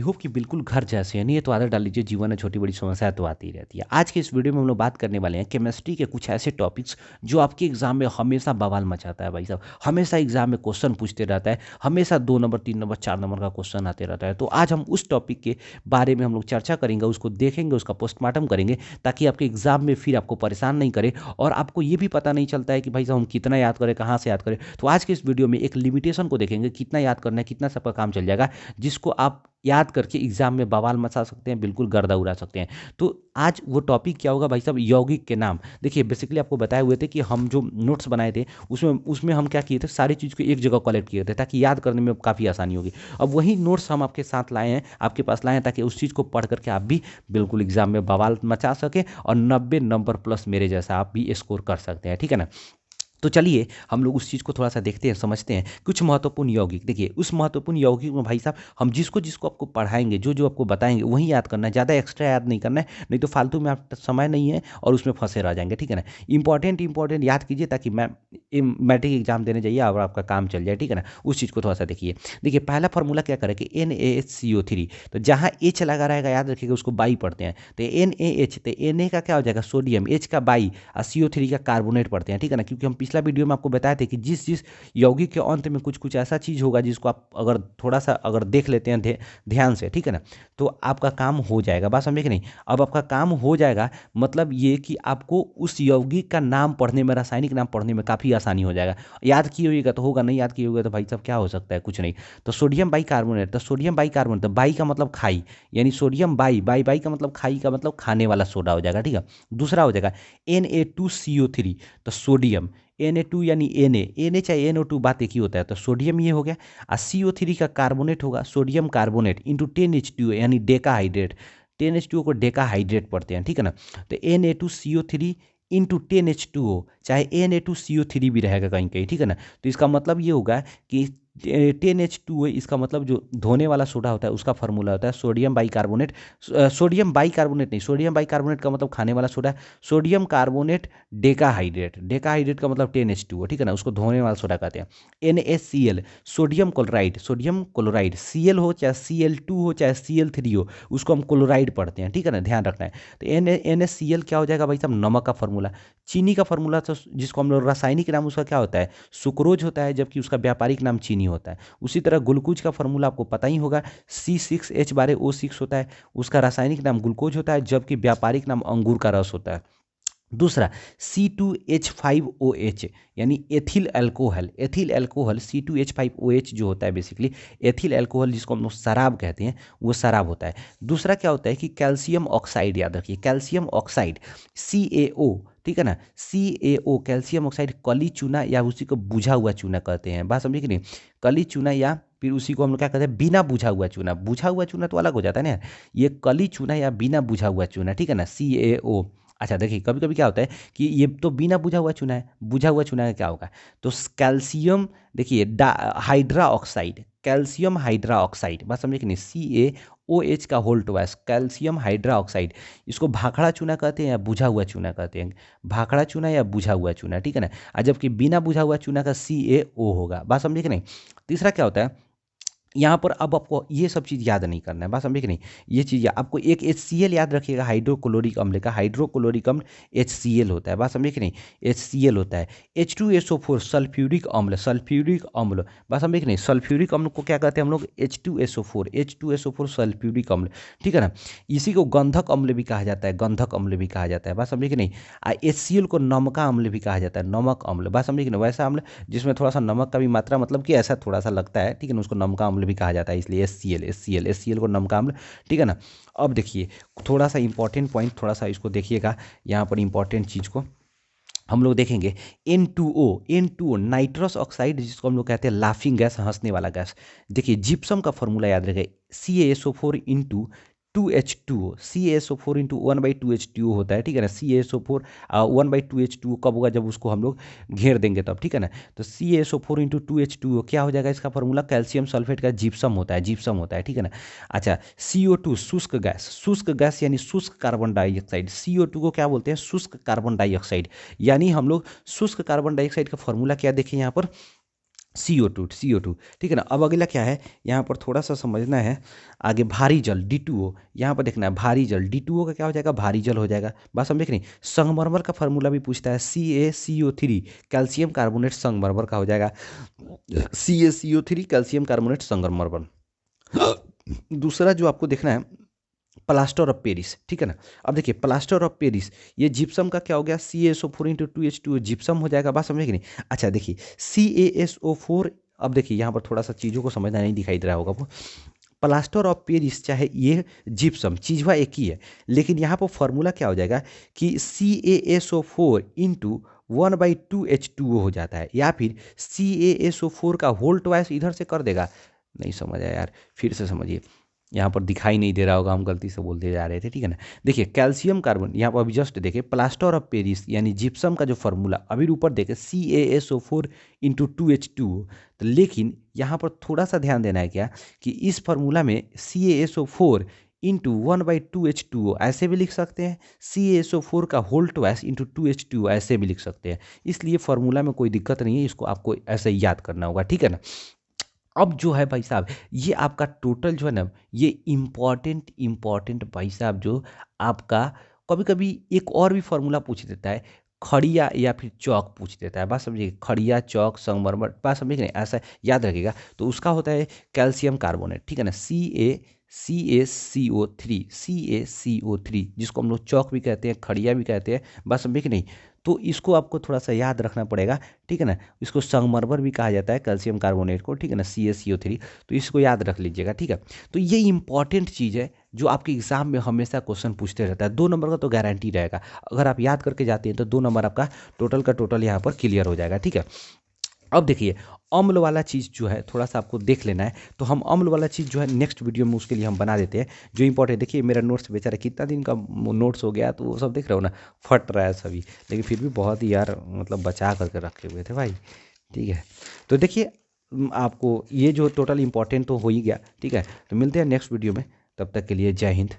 Hope कि बिल्कुल घर जैसे हैं, नहीं है तो आदत डाल लीजिए, जीवन में छोटी बड़ी समस्या तो आती ही रहती है। आज के इस वीडियो में हम लोग बात करने वाले हैं केमिस्ट्री के कुछ ऐसे टॉपिक्स जो आपके एग्जाम में हमेशा बवाल मचाता है भाई साहब, हमेशा एग्जाम में क्वेश्चन पूछते रहता है, हमेशा 2 नंबर 3 नंबर 4 नंबर का क्वेश्चन आते रहता है। तो आज हम उस टॉपिक के बारे में हम लोग चर्चा करेंगे, उसको देखेंगे, उसका पोस्टमार्टम करेंगे, ताकि आपके एग्जाम में फिर आपको परेशान नहीं करे और आपको ये भी पता नहीं चलता है कि भाई साहब हम कितना याद करें, कहाँ से याद करें। तो आज के इस वीडियो में एक लिमिटेशन को देखेंगे, कितना याद करना है, कितना सबका काम चल जाएगा, जिसको आप याद करके एग्जाम में बवाल मचा सकते हैं, बिल्कुल गर्दा उड़ा सकते हैं। तो आज वो टॉपिक क्या होगा भाई साहब, यौगिक के नाम। देखिए बेसिकली आपको बताए हुए थे कि हम जो नोट्स बनाए थे उसमें उसमें हम क्या किए थे, सारी चीज़ को एक जगह कलेक्ट किए थे ताकि याद करने में काफ़ी आसानी होगी। अब वही नोट्स हम आपके साथ लाए हैं, आपके पास लाए हैं, ताकि उस चीज़ को पढ़ करके आप भी बिल्कुल एग्जाम में बवाल मचा सके और 90 नंबर प्लस मेरे जैसा आप भी स्कोर कर सकते हैं, ठीक है ना। तो चलिए हम लोग उस चीज़ को थोड़ा सा देखते हैं, समझते हैं। कुछ महत्वपूर्ण यौगिक, देखिए उस महत्वपूर्ण यौगिक में भाई साहब हम जिसको जिसको आपको पढ़ाएंगे, जो जो आपको बताएंगे वही याद करना है, ज़्यादा एक्स्ट्रा याद नहीं करना है, नहीं तो फालतू में आपका समय नहीं है और उसमें फंसे रह जाएंगे, ठीक है ना। इंपॉर्टेंट याद कीजिए ताकि मैट्रिक एग्जाम देने जाइए और आपका काम चल जाए, ठीक है ना। उस चीज़ को थोड़ा सा देखिए। देखिए पहला फॉर्मूला क्या करें कि NaHCO3, तो जहाँ एच लगा रहेगा याद रखिएगा, उसको बाई पढ़ते हैं। तो NaH, तो Na का क्या हो जाएगा सोडियम, H का बाई और CO3 का कार्बोनेट पढ़ते हैं, ठीक है ना। क्योंकि हम पिछला वीडियो में आपको बताए थे कि जिस जिस यौगिक के अंत में कुछ कुछ ऐसा चीज़ होगा जिसको आप अगर थोड़ा सा अगर देख लेते हैं ध्यान से, ठीक है ना, तो आपका काम हो जाएगा। बात समझे कि नहीं। अब आपका काम हो जाएगा मतलब ये कि आपको उस यौगिक का नाम पढ़ने में, रासायनिक नाम पढ़ने में काफ़ी आसानी हो जाएगा। याद किए होगा तो होगा, नहीं याद किए होगा तो भाई साहब क्या हो सकता है, कुछ नहीं। तो सोडियम बाई कार्बोनेट, तो सोडियम बाई कार्बोनेट, तो बाई का मतलब खाई, यानी सोडियम बाई बाई बाई का मतलब खाई का मतलब खाने वाला सोडा हो जाएगा, ठीक है। दूसरा हो जाएगा Na2CO3, तो सोडियम, Na2 यानी Na चाहे NO2 बात एक ही होता है, तो सोडियम ये हो गया। और CO3 का कार्बोनेट होगा सोडियम कार्बोनेट इंटू 10H2O यानी डेकाहाइड्रेट, 10H2O को डेकाहाइड्रेट पढ़ते हैं, ठीक है ना। तो Na2CO3 इंटू 10H2O, चाहे Na2CO3 भी रहेगा कहीं कहीं, ठीक है ना। तो इसका मतलब ये होगा कि 10H2O, इसका मतलब जो धोने वाला सोडा होता है उसका फॉर्मूला होता है sodium by carbonate. Sodium by carbonate नहीं, सोडियम बाई कार्बोनेट का मतलब खाने वाला soda, sodium carbonate decahydrate, decahydrate का मतलब 10H2O, ठीक है ना, उसको धोने वाला सोडा कहते हैं। NaCl, sodium chloride, sodium chloride, Cl हो चाहे Cl2 हो चाहे Cl3 हो, उसको हम क्लोराइड पढ़ते हैं, ठीक है ना, ध्यान रखना है। तो NaCl क्या हो जाएगा भाई साहब, नमक का फॉर्मूला। चीनी का फॉर्मूला तो जिसको हम लोग रासायनिक नाम उसका क्या होता है, सुक्रोज होता है, जबकि उसका व्यापारिक नाम चीनी होता है। उसी तरह ग्लूकोज का फॉर्मूला आपको पता ही होगा, C6H12O6 होता है, उसका रासायनिक नाम ग्लूकोज होता है, जबकि व्यापारिक नाम अंगूर का रस होता है। दूसरा C2H5OH यानी ethyl alcohol, ethyl alcohol C2H5OH जो होता है बेसिकली एथिल अल्कोहल, जिसको हम लोग शराब कहते हैं, वो शराब होता है। दूसरा क्या होता है कि कैल्शियम ऑक्साइड, याद रखिए कैल्शियम ऑक्साइड CaO, ठीक है ना, CaO कैल्शियम ऑक्साइड, कली चूना या उसी को बुझा हुआ चूना कहते हैं। बात समझिए कि नहीं, कली चूना या फिर उसी को हम लोग क्या कहते हैं, बिना बुझा हुआ चूना। बुझा हुआ चूना तो अलग हो जाता है ना, ये कली चूना या बिना बुझा हुआ चूना, ठीक है ना, CaO। अच्छा देखिए कभी कभी क्या होता है कि ये तो बिना बुझा हुआ चूना है, बुझा हुआ चूना का क्या होगा, तो कैल्शियम, देखिए hydroxide, calcium hydroxide, बात समझे कि नहीं, CaOH का whole twice calcium hydroxide, इसको भाखड़ा चूना कहते हैं या बुझा हुआ चूना कहते हैं, भाखड़ा चूना या बुझा हुआ चूना, ठीक है ना। और जबकि बिना बुझा हुआ चूना का CaO होगा। बात समझे कि नहीं। तीसरा क्या होता है, यहाँ पर अब आपको ये सब चीज़ याद नहीं करना है, बात समझे कि नहीं। ये चीज़ आपको एक HCl याद रखिएगा, हाइड्रोक्लोरिक अम्ल का, हाइड्रोक्लोरिक अम्ल HCl होता है, बात समझे कि नहीं, HCl होता है। H2SO4 सल्फ्यूरिक अम्ल, सल्फ्यूरिक अम्ल, बात समझे कि नहीं, सल्फ्यूरिक अम्ल को क्या कहते हैं हम लोग, H2SO4, H2SO4 सल्फ्यूरिक अम्ल, ठीक है ना। इसी को गंधक अम्ल भी कहा जाता है, गंधक अम्ल भी कहा जाता है, बात समझे कि नहीं। HCl को नमका अम्ल भी कहा जाता है, नमक अम्ल, बात समझे कि नहीं, वैसा अम्ल जिसमें थोड़ा सा नमक का भी मात्रा, मतलब कि ऐसा थोड़ा सा लगता है, ठीक है ना, उसको नमका अम्ल भी कहा जाता है, इसलिए HCl को नमका अम्ल, ठीक है ना। अब देखिए थोड़ा सा इंपॉर्टेंट पॉइंट, थोड़ा सा इसको देखिएगा, यहाँ पर इंपॉर्टेंट चीज़ को हम लोग देखेंगे। N2O नाइट्रस ऑक्साइड, जिसको हम लोग कहते हैं लाफिंग गैस, हंसने वाला गैस। देखिए जिप्सम का फॉर्मूला याद रखें, CaSO4 into 2H2O, CaSO4 into 1/2H2O होता है, ठीक है ना। CaSO4 1/2H2O कब होगा, जब उसको हम लोग घेर देंगे तब, ठीक है ना। तो CaSO4 इंटू 2H2O क्या हो जाएगा, इसका फॉर्मूला कैल्शियम सल्फेट का जिप्सम होता है, जिप्सम होता है, ठीक है ना। अच्छा CO2 शुष्क गैस यानी शुष्क कार्बन डाइऑक्साइड, CO2 को क्या बोलते हैं, शुष्क कार्बन डाइऑक्साइड, यानी हम लोग शुष्क कार्बन डाइऑक्साइड का फॉर्मूला क्या देखें यहाँ पर, CO2, ठीक है ना। अब अगला क्या है, यहाँ पर थोड़ा सा समझना है। आगे भारी जल D2O, यहाँ पर देखना है भारी जल D2O का क्या हो जाएगा, भारी जल हो जाएगा। बात समझे कि नहीं। संगमरमर का फार्मूला भी पूछता है, CaCO3, कैल्शियम कार्बोनेट संगमरमर का हो जाएगा, CaCO3 कैल्शियम कार्बोनेट संगमरमर। दूसरा जो आपको देखना है, प्लास्टर ऑफ पेरिस, ठीक है ना। अब देखिए प्लास्टर ऑफ पेरिस, ये जिप्सम का क्या हो गया, CaSO4 इंटू 2H2O जिप्सम हो जाएगा। बात समझे कि नहीं। अच्छा देखिए CaSO4, अब देखिए यहाँ पर थोड़ा सा चीज़ों को समझना नहीं दिखाई दे रहा होगा आपको। प्लास्टर ऑफ पेरिस चाहे ये जिप्सम चीज़वा एक ही है, लेकिन यहाँ पर फॉर्मूला क्या हो जाएगा कि CaSO4 इंटू 1/2H2O हो जाता है, या फिर CaSO4 का होल ट्वाइस इधर से कर देगा। नहीं समझ आया यार, फिर से समझिए। यहाँ पर दिखाई नहीं दे रहा होगा, हम गलती से बोलते जा रहे थे, ठीक है ना। देखिए कैल्शियम कार्बन, यहाँ पर अभी जस्ट देखिए प्लास्टर ऑफ पेरिस यानी जिप्सम का जो फॉर्मूला अभी ऊपर देखे CaSO4 इंटू 2H2O। तो लेकिन यहाँ पर थोड़ा सा ध्यान देना है क्या, कि इस फार्मूला में CaSO4 इंटू 1/2H2O ऐसे भी लिख सकते हैं, CaSO4 का होल ट्वाइस इंटू 2H2O ऐसे भी लिख सकते हैं। इसलिए फार्मूला में कोई दिक्कत नहीं है, इसको आपको ऐसे ही याद करना होगा, ठीक है ना। अब जो है भाई साहब, ये आपका टोटल जो है ना, ये इम्पॉर्टेंट भाई साहब, जो आपका कभी कभी एक और भी फॉर्मूला पूछ देता है, खड़िया या फिर चौक पूछ देता है। बात समझिए, खड़िया चौक संगमरमर, बात समझिए कि नहीं, ऐसा याद रखिएगा। तो उसका होता है कैल्शियम कार्बोनेट, ठीक है ना, CaCO3 जिसको हम लोग चौक भी कहते हैं, खड़िया भी कहते हैं। बात समझिए कि नहीं। तो इसको आपको थोड़ा सा याद रखना पड़ेगा, ठीक है ना। इसको संगमरमर भी कहा जाता है कैल्शियम कार्बोनेट को, ठीक है ना, CaCO3। तो इसको याद रख लीजिएगा, ठीक है। तो ये इंपॉर्टेंट चीज़ है जो आपके एग्जाम में हमेशा क्वेश्चन पूछते रहता है। 2 नंबर का तो गारंटी रहेगा, अगर आप याद करके जाते हैं तो 2 नंबर आपका टोटल का टोटल यहाँ पर क्लियर हो जाएगा, ठीक है। अब देखिए अम्ल वाला चीज़ जो है थोड़ा सा आपको देख लेना है, तो हम अम्ल वाला चीज़ जो है नेक्स्ट वीडियो में उसके लिए हम बना देते हैं। जो इंपॉर्टेंट, देखिए मेरा नोट्स बेचारा कितना दिन का नोट्स हो गया, तो वो सब देख रहे हो ना, फट रहा है सभी, लेकिन फिर भी बहुत ही यार मतलब बचा करके रखे हुए थे भाई, ठीक है। तो देखिए आपको ये जो टोटल इंपॉर्टेंट तो हो ही गया, ठीक है। तो मिलते हैं नेक्स्ट वीडियो में, तब तक के लिए जय हिंद।